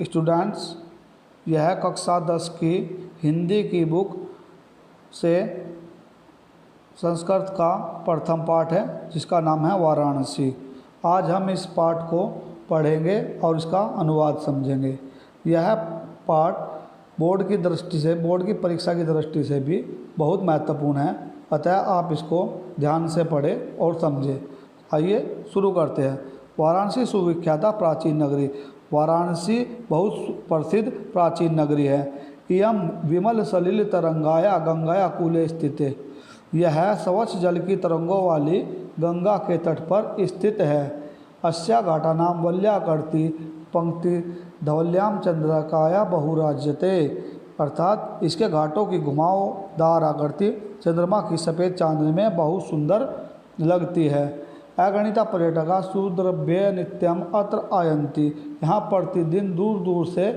Students, यह कक्षा 10 की हिंदी की बुक से संस्कृत का प्रथम पाठ है जिसका नाम है वाराणसी। आज हम इस पाठ को पढ़ेंगे और इसका अनुवाद समझेंगे। यह पाठ बोर्ड की दृष्टि से, बोर्ड की परीक्षा की दृष्टि से भी बहुत महत्वपूर्ण है, अतः आप इसको ध्यान से पढ़ें और समझें। आइए शुरू करते हैं। वाराणसी सुविख्याता प्राचीन नगरी। वाराणसी बहुत प्रसिद्ध प्राचीन नगरी है। इयं विमल सलिल तरंगाया गंगाया कूले स्थित है। यह स्वच्छ जल की तरंगों वाली गंगा के तट पर स्थित है। अस्या घाटा नाम वल्याकृति पंक्ति धवल्याम चंद्रकाया बहुराज्यते, अर्थात इसके घाटों की घुमावदार आकृति चंद्रमा की सफ़ेद चांदनी में बहुत सुंदर लगती है। अगणिता पर्यटका सुद्रव्य नित्यम अत्र आयन्ति। यहाँ प्रतिदिन दूर दूर से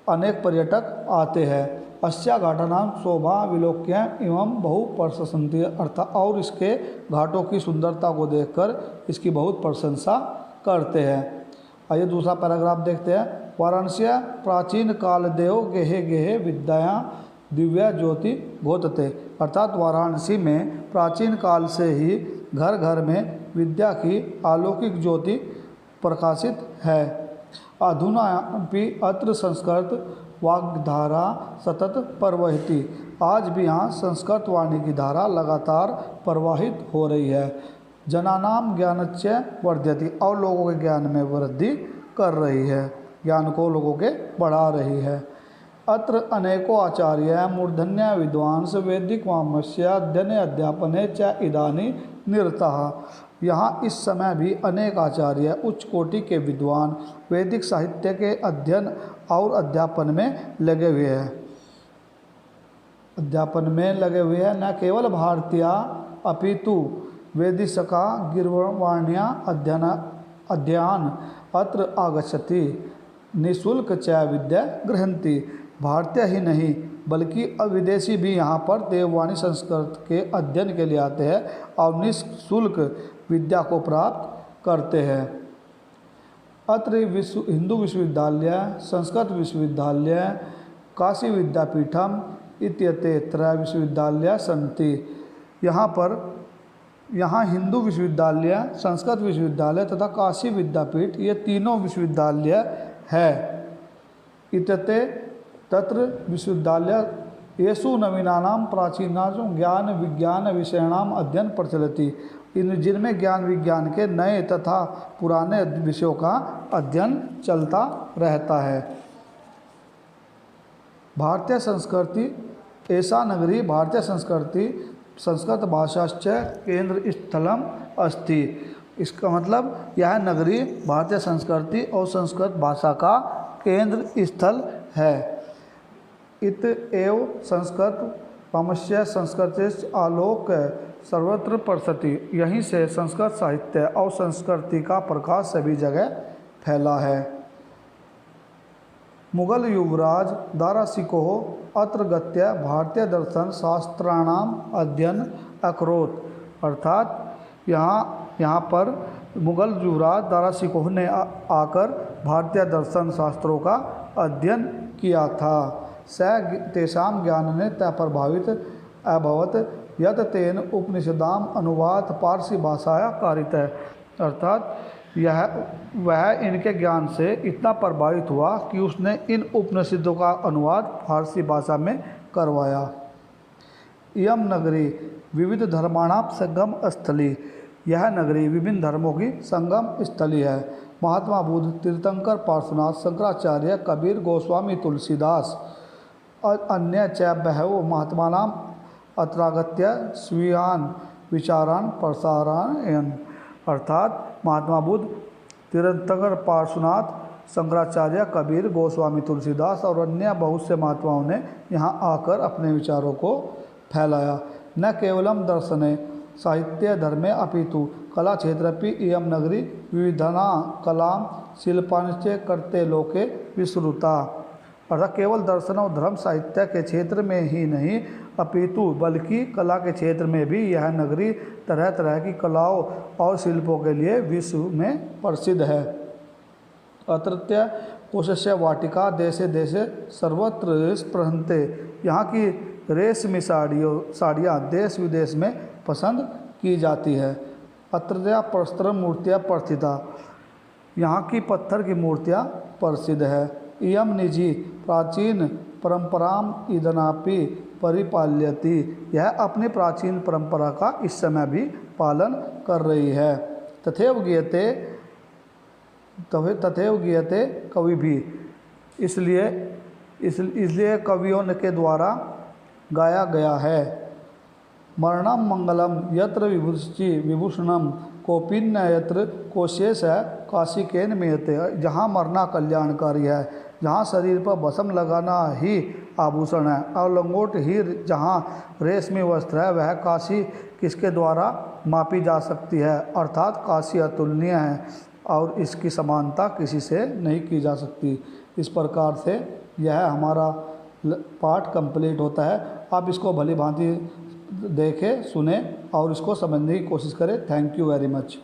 अनेक पर्यटक आते हैं। अस्या घाटा नाम शोभा विलोक्य एवं बहु प्रशंसन्ति, अर्थात और इसके घाटों की सुंदरता को देखकर इसकी बहुत प्रशंसा करते हैं। आइए दूसरा पैराग्राफ देखते हैं। वाराणसी प्राचीन काल देव गेहे गेहे विद्या दिव्या ज्योति घोतते, अर्थात वाराणसी में प्राचीन काल से ही घर घर में विद्या की अलौकिक ज्योति प्रकाशित है। अधुनापि अत्र संस्कृत वाग्धारा सतत प्रवहति। आज भी यहाँ संस्कृत वाणी की धारा लगातार प्रवाहित हो रही है। जनानाम ज्ञानच्च वर्धयति, और लोगों के ज्ञान में वृद्धि कर रही है, ज्ञान को लोगों के बढ़ा रही है। अत्र अनेको आचार्य मूर्धन्य विद्वांस वैदिक वामस्य अध्ययन अध्यापने च इदानी निरतः। यहाँ इस समय भी अनेक आचार्य उच्च कोटि के विद्वान वैदिक साहित्य के अध्ययन और अध्यापन में लगे हुए हैं। न केवल भारतीय अपितु वैदिशका गिर्वाण्या अध्ययन अत्र आगच्छति निःशुल्क च विद्या गृह्णन्ति। भारतीय ही नहीं बल्कि विदेशी भी यहाँ पर देववाणी संस्कृत के अध्ययन के लिए आते हैं और निःशुल्क विद्या को प्राप्त करते हैं। अत्र हिंदू विश्वविद्यालय, संस्कृत विश्वविद्यालय, काशी विद्यापीठम इत्यत्र विश्वविद्यालय सन्ति। यहाँ हिंदू विश्वविद्यालय, संस्कृत विश्वविद्यालय तथा काशी विद्यापीठ, ये तीनों विश्वविद्यालय है। इत्यते तत्र विश्वविद्यालय येषु नवीनानां प्राचीनानां ज्ञान विज्ञान विषयाणाम अध्ययन प्रचलति। जिनमें ज्ञान विज्ञान के नए तथा पुराने विषयों का अध्ययन चलता रहता है। भारतीय संस्कृति ऐसा नगरी भारतीय संस्कृति संस्कृत भाषाश्च केंद्र स्थलम अस्ति। इसका मतलब यह नगरी भारतीय संस्कृति और संस्कृत भाषा का केंद्र स्थल है। इत एव संस्कृत पामस्य संस्कृत आलोक सर्वत्र प्रसरति। यहीं से संस्कृत साहित्य और संस्कृति का प्रकाश सभी जगह फैला है। मुगल युवराज दारासिकोह अत्र गत्य भारतीय दर्शन शास्त्राणाम अध्ययन अकरोत्, अर्थात यहाँ पर मुगल युवराज दारासिकोह ने आकर भारतीय दर्शन शास्त्रों का अध्ययन किया था। स तेषां ज्ञानेन त प्रभावित अभवत यत तेन उपनिषदाम अनुवाद पारसी भाषाया कारित है, अर्थात वह इनके ज्ञान से इतना प्रभावित हुआ कि उसने इन उपनिषदों का अनुवाद फारसी भाषा में करवाया। इयं नगरी विविध धर्माणां संगम स्थली। यह नगरी विभिन्न धर्मों की संगम स्थली है। महात्मा बुद्ध, तीर्थंकर पार्श्वनाथ, शंकराचार्य, कबीर, गोस्वामी, तुलसीदास अन्य च बहवो महात्मानां अत्रागत्य स्वीयान् विचारान् प्रसारयन्, अर्थात महात्मा बुद्ध, तीर्थंकर पार्श्वनाथ, शंकराचार्य, कबीर, गोस्वामी, तुलसीदास और अन्य बहुत से महात्माओं ने यहाँ आकर अपने विचारों को फैलाया। न केवलम दर्शने साहित्य धर्मे अपितु कला क्षेत्रपि इयं नगरी विविधना कला शिल्पांश्च करते लोके विश्रुता, अर्थात केवल दर्शन और धर्म साहित्य के क्षेत्र में ही नहीं अपितु बल्कि कला के क्षेत्र में भी यह नगरी तरह तरह की कलाओं और शिल्पों के लिए विश्व में प्रसिद्ध है। अत्रत्य कोशस्य वाटिका देशे देशे सर्वत्र स्पृहन्ते। यहाँ की रेशमी साड़ियाँ देश विदेश में पसंद की जाती है। अत्रत्या प्रस्तर मूर्तियाँ प्रस्थिता, यहाँ की पत्थर की मूर्तियाँ प्रसिद्ध है। इयम निजी प्राचीन परंपराम इदनापि परिपाल्यति, यह अपनी प्राचीन परंपरा का इस समय भी पालन कर रही है। तथैव गीयते कवि भी, इसलिए कवियों के द्वारा गाया गया है। मरणम मंगलम यत्र विभूषि विभूषणम कोपिन्न यत्र कोशेष काशिकेन मेहते, जहाँ मरना कल्याणकारी है, जहाँ शरीर पर भस्म लगाना ही आभूषण है, और लंगोट ही जहाँ रेशमी वस्त्र है, वह काशी किसके द्वारा मापी जा सकती है, अर्थात काशी अतुलनीय है और इसकी समानता किसी से नहीं की जा सकती। इस प्रकार से यह हमारा पाठ कंप्लीट होता है। आप इसको भली भांति देखें, सुने और इसको समझने की कोशिश करें। Thank you very much.